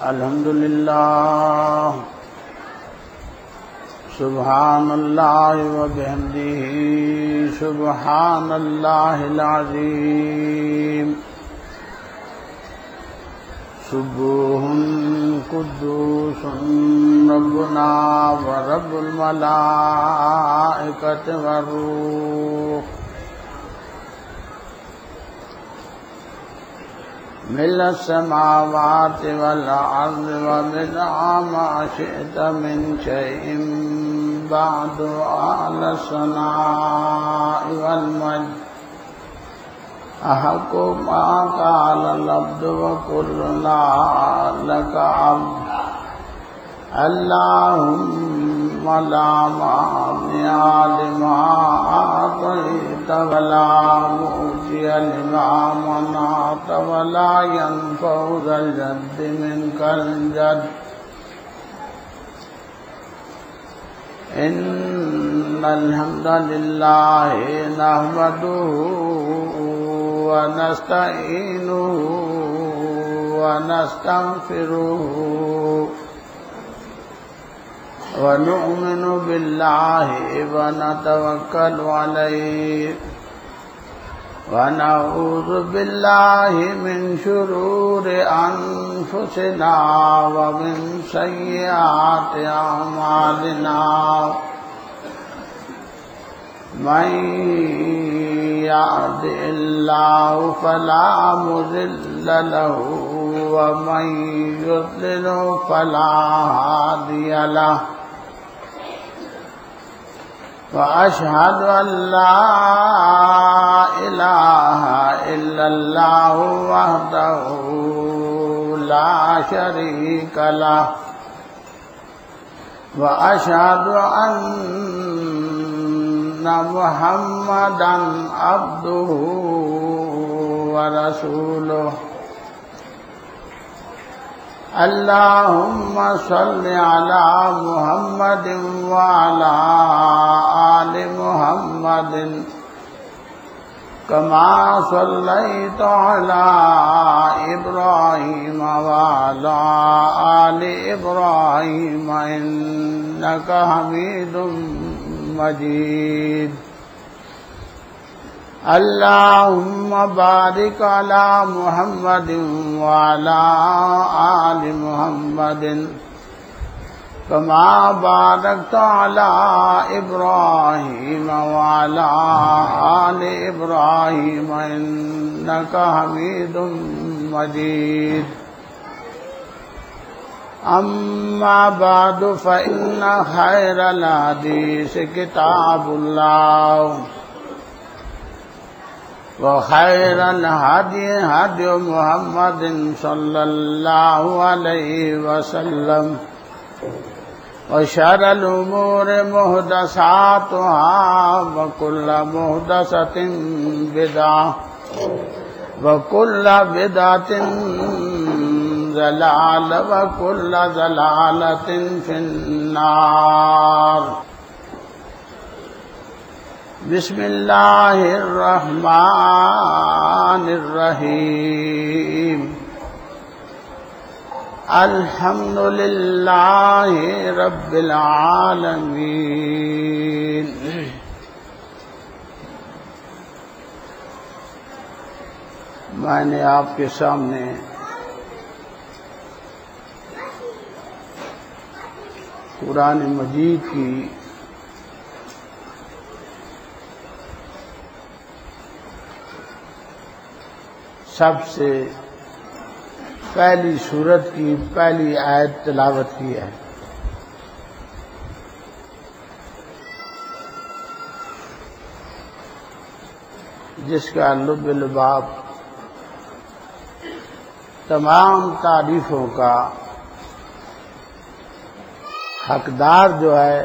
الحمد للہ سبحان اللہ وبحمدہ سبحان اللہ العظیم سبوح قدوس ربنا ورب الملائکۃ والروح مل السماوات والارض ومنع ما شئت من شيء بعد أهل الثناء والمجد أحق ما قال العبد وكلنا لك عبد اللهم لا مانع لما أعطيت ولا معطي لما منعت ولا ينفع ذا الجد منك الجد إن الحمد لله نحمده ونستعينه ونستغفره ونؤمن بالله ونتوكل عليه ونعوذ بالله من شرور أنفسنا ومن سيئات أعمالنا من يهد الله فلا مضل له ومن يضلل فلا هادي له وأشهد أن لا إله إلا الله وحده لا شريك له وأشهد أن محمدا عبده ورسوله اللهم صل على محمد وعلى آل محمد كما صليت على إبراهيم وعلى آل إبراهيم إنك حميد مجيد اللهم بارك على محمد وعلى آل محمد كما باركت على إبراهيم وعلى آل إبراهيم إنك حميد مجيد أما بعد فإن خير الحديث كتاب الله وخير الهدي هدي محمد صلى الله عليه وسلم وشر الأمور محدثاتها وكل محدثة بدعة وكل بدعة ضلالة وكل ضلالة في النار بسم اللہ الرحمن الرحیم الحمد للہ رب العالمین میں نے آپ کے سامنے قرآن مجید کی سب سے پہلی سورت کی پہلی آیت تلاوت کی ہے جس کا لب لباب تمام تعریفوں کا حقدار جو ہے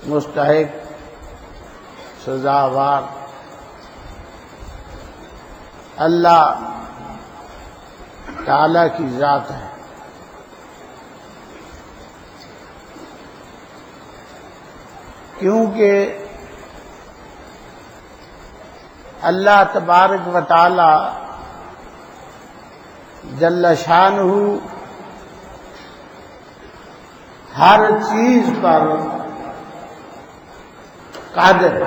مستحق سزاوار اللہ تعالی کی ذات ہے. کیونکہ اللہ تبارک و تعالی جل شانہ ہر چیز پر قادر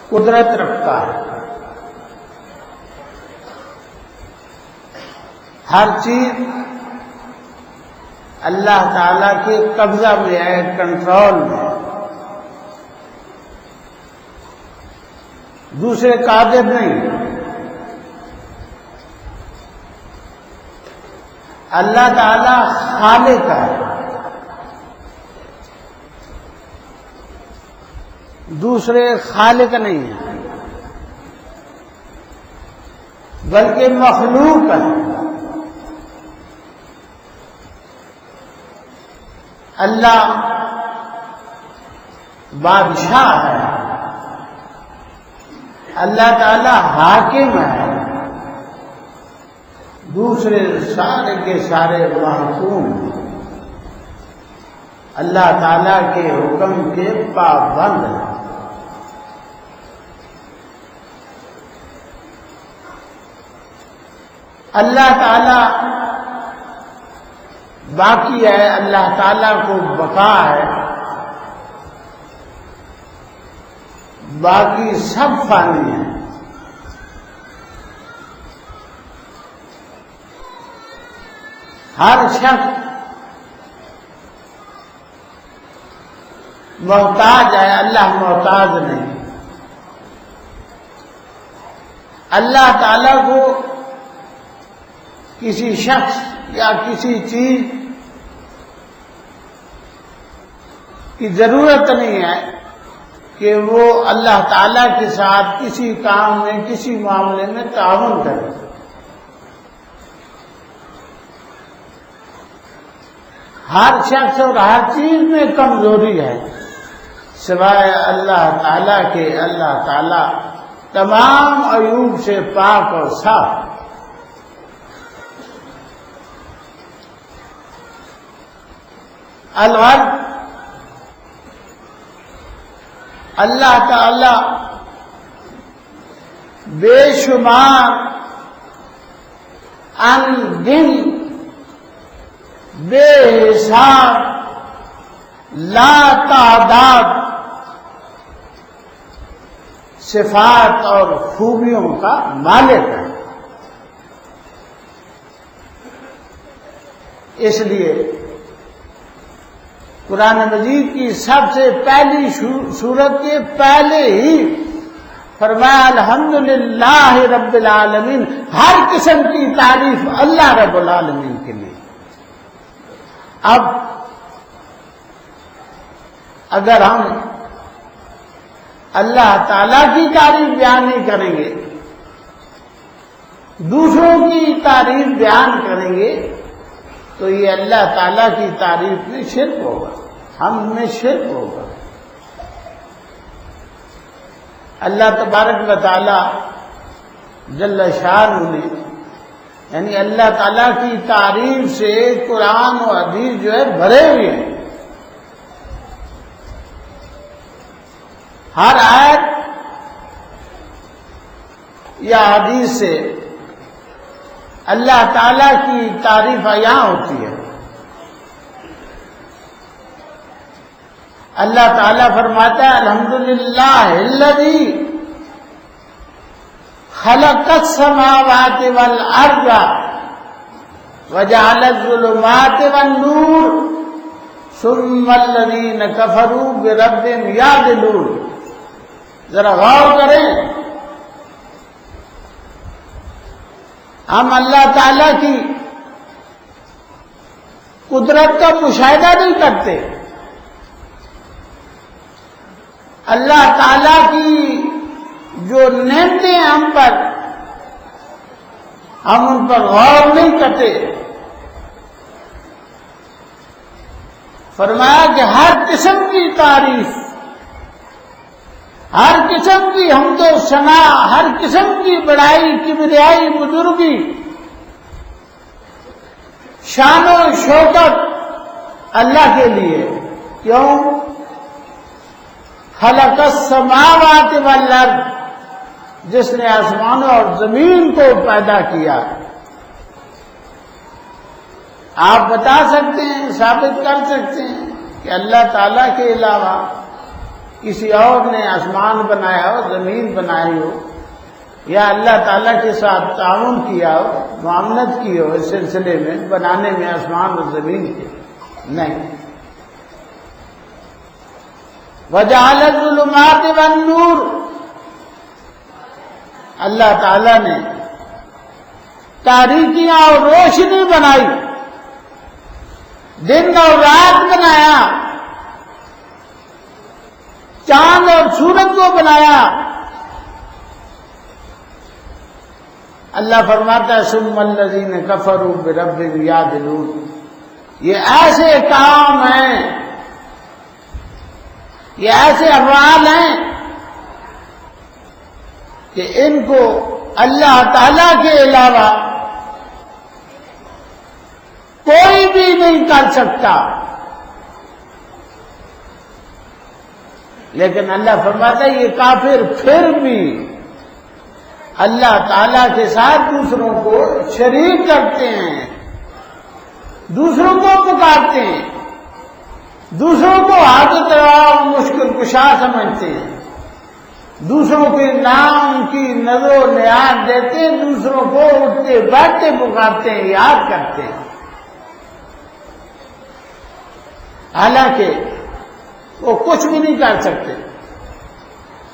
قدرت رکھتا ہے. ہر چیز اللہ تعالی کے قبضہ میں ہے، کنٹرول میں. دوسرے قادر نہیں. اللہ تعالی خالق ہے، دوسرے خالق نہیں ہیں، بلکہ مخلوق ہے. اللہ بادشاہ ہے، اللہ تعالی حاکم ہے، دوسرے سارے کے سارے محکوم. اللہ تعالی کے حکم کے پابند ہیں. اللہ تعالی باقی ہے، اللہ تعالی کو بقا ہے، باقی سب فانی ہیں. ہر شخص محتاج ہے، اللہ محتاج نہیں. اللہ تعالی کو کسی شخص یا کسی چیز کی ضرورت نہیں ہے کہ وہ اللہ تعالی کے ساتھ کسی کام میں، کسی معاملے میں تعاون کرے. ہر شخص اور ہر چیز میں کمزوری ہے سوائے اللہ تعالی کے. اللہ تعالی تمام عیوب سے پاک اور صاف. الغرض اللہ تعالی بے شمار ان گن بے حساب لا تعداد صفات اور خوبیوں کا مالک ہے. اس لیے قرآن مجید کی سب سے پہلی سورت کے پہلے ہی فرمایا الحمدللہ رب العالمین. ہر قسم کی تعریف اللہ رب العالمین کے لیے. اب اگر ہم اللہ تعالی کی تعریف بیان نہیں کریں گے، دوسروں کی تعریف بیان کریں گے، تو یہ اللہ تعالی کی تعریف میں شرک ہوگا، ہم میں شرک ہوگا. اللہ تبارک و تعالی جل شانہ نے یعنی اللہ تعالیٰ کی تعریف سے قرآن و حدیث جو ہے بھرے ہوئے ہیں. ہر آیت یا حدیث سے اللہ تعالیٰ کی تعریف یہاں ہوتی ہے. اللہ تعالیٰ فرماتا ہے الحمدللہ الذی خلق السماوات والارض وجعل الظلمات والنور ثم الذین کفروا بربهم یعدلون. ذرا غور کریں، ہم اللہ تعالی کی قدرت کا مشاہدہ نہیں کرتے، اللہ تعالی کی جو نعمتیں ہم پر، ہم ان پر غور نہیں کرتے. فرمایا کہ ہر قسم کی تعریف، ہر قسم کی حمد و ثنا، ہر قسم کی بڑائی، کبریائی، بزرگی، شان و شوکت اللہ کے لیے. کیوں؟ خلق السماوات والارض، جس نے آسمانوں اور زمین کو پیدا کیا. آپ بتا سکتے ہیں، ثابت کر سکتے ہیں کہ اللہ تعالیٰ کے علاوہ کسی اور نے آسمان بنایا ہو، زمین بنائی ہو، یا اللہ تعالیٰ کے ساتھ تعاون کیا ہو، معاونت کی ہو اس سلسلے میں بنانے میں آسمان اور زمین کے؟ نہیں. وَجَعَلَ الظُّلُمَاتِ وَالنُّورَ، اللہ تعالیٰ نے تاریکیاں اور روشنی بنائی، دن اور رات بنایا، چاند اور سورج کو بنایا. اللہ فرماتا ہے ثم الذین کفروا بربہم یعدلون، یہ ایسے کام ہیں، یہ ایسے افعال ہیں کہ ان کو اللہ تعالی کے علاوہ کوئی بھی نہیں کر سکتا. لیکن اللہ فرماتا ہے یہ کافر پھر بھی اللہ تعالیٰ کے ساتھ دوسروں کو شریک کرتے ہیں، دوسروں کو پکارتے ہیں، دوسروں کو حاجت روا مشکل کشا سمجھتے ہیں، دوسروں کے نام کی نظر و نیاز دیتے ہیں، دوسروں کو اٹھتے بیٹھتے پکارتے ہیں، یاد کرتے ہیں. حالانکہ وہ کچھ بھی نہیں کر سکتے.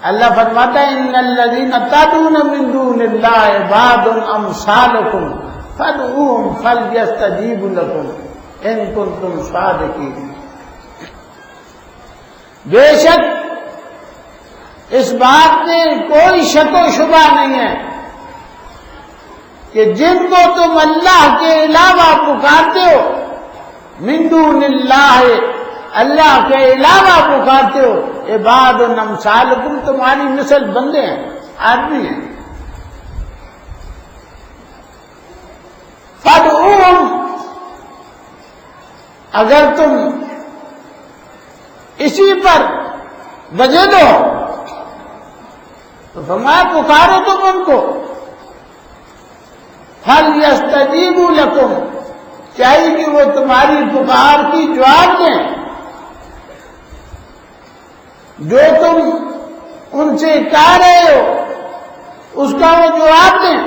اللہ فرماتا ہے ان الذین تدعون من دون اللہ عباد امثالکم فادعوہم فلیستجیبوا لکم ان کنتم صادقین. بے شک اس بات میں کوئی شک و شبہ نہیں ہے کہ جن کو تم اللہ کے علاوہ پکارتے ہو، من دون اللہ، اللہ کے علاوہ پکارتے ہو، عباد امثالکم، تمہاری مثل بندے ہیں، آدمی ہیں. فادعوہم، اگر تم اسی پر وجد ہو تو فرمایا پکارو تم ان کو. فلیستجیبوا لکم، چاہیے کہ وہ تمہاری پکار کی جواب دیں، جو تم ان سے کہہ رہے ہو اس کا وہ جواب دیں.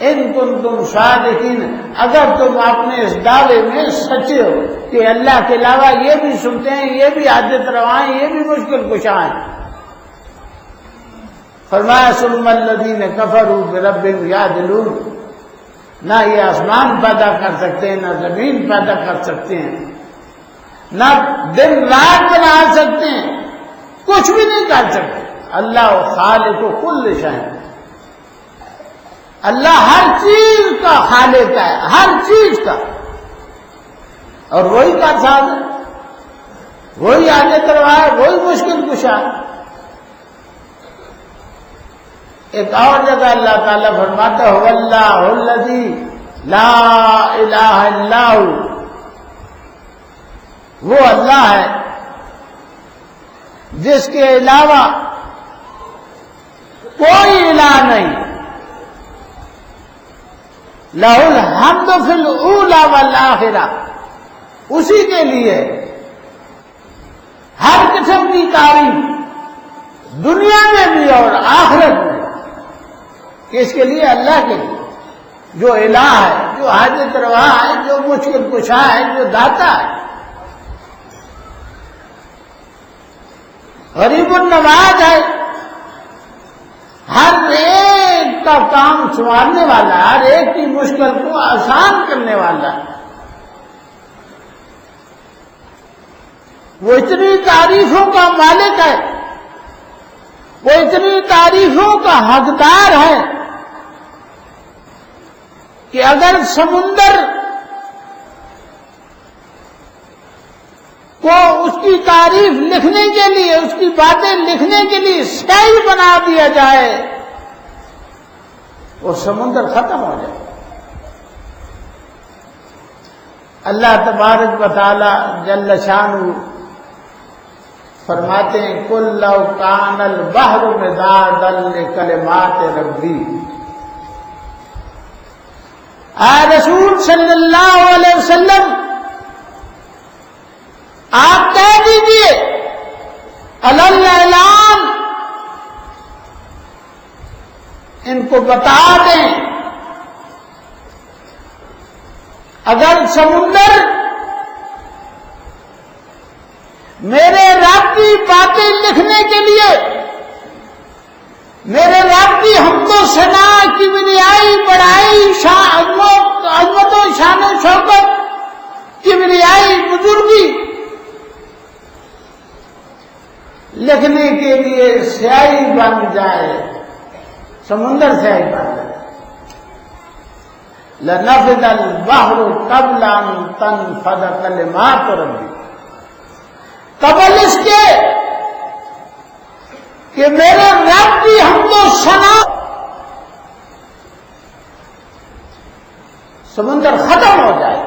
ان کنتم صادقین، اگر تم اپنے اس دعوے میں سچے ہو کہ اللہ کے علاوہ یہ بھی سنتے ہیں، یہ بھی حاجت روا ہیں، یہ بھی مشکل کشا ہیں. فرمایا ثم الذین کفروا بربہم یعدلون، نہ یہ آسمان پیدا کر سکتے ہیں، نہ زمین پیدا کر سکتے ہیں، نہ دن رات بنا سکتے ہیں، کچھ بھی نہیں کر سکتے. اللہ خالق کل شیء، اللہ ہر چیز کا خالق ہے، ہر چیز کا، اور وہی کا ساز ہے، وہی حاجت روا ہے، وہی مشکل کشا ہے. ایک اور جگہ اللہ تعالیٰ فرماتا ہے واللہ الذی لا الہ الا ہو، وہ اللہ ہے جس کے علاوہ کوئی الہ نہیں. لہ الحمد فی الاولی والآخرہ، اسی کے لیے ہر قسم کی تعریف دنیا میں بھی اور آخرت میں. اس کے لیے اللہ کے لیے جو الہ ہے، جو حاجت روا ہے، جو مشکل کشا ہے، جو داتا ہے، غریب النواز ہے، ہر ایک کا کام سنوارنے والا، ہر ایک کی مشکل کو آسان کرنے والا. وہ اتنی تعریفوں کا مالک ہے، وہ اتنی تعریفوں کا حقدار ہے کہ اگر سمندر کو اس کی تعریف لکھنے کے لیے، اس کی باتیں لکھنے کے لیے سیاہی بنا دیا جائے، وہ سمندر ختم ہو جائے. اللہ تبارک و تعالی جل شانہ فرماتے ہیں کل لو کان البحر مدادا لکلمات ربی، اے رسول صلی اللہ علیہ وسلم آپ کہہ دیجئے اعلان ان کو بتا دیں اگر سمندر میرے رب کی باتیں لکھنے کے لیے، میرے رب کی حمد و ثنا، کبریائی، بڑائی، عظمت و شان و شوکت، کبریائی، بزرگی لکھنے کے لیے سیاہی بن جائے، سمندر سیاہی بن جائے، لنفد البحر قبل ان تنفد کلمات ربی، قبل اس کے کہ میرے رب کی حمد و ثنا سمندر ختم ہو جائے،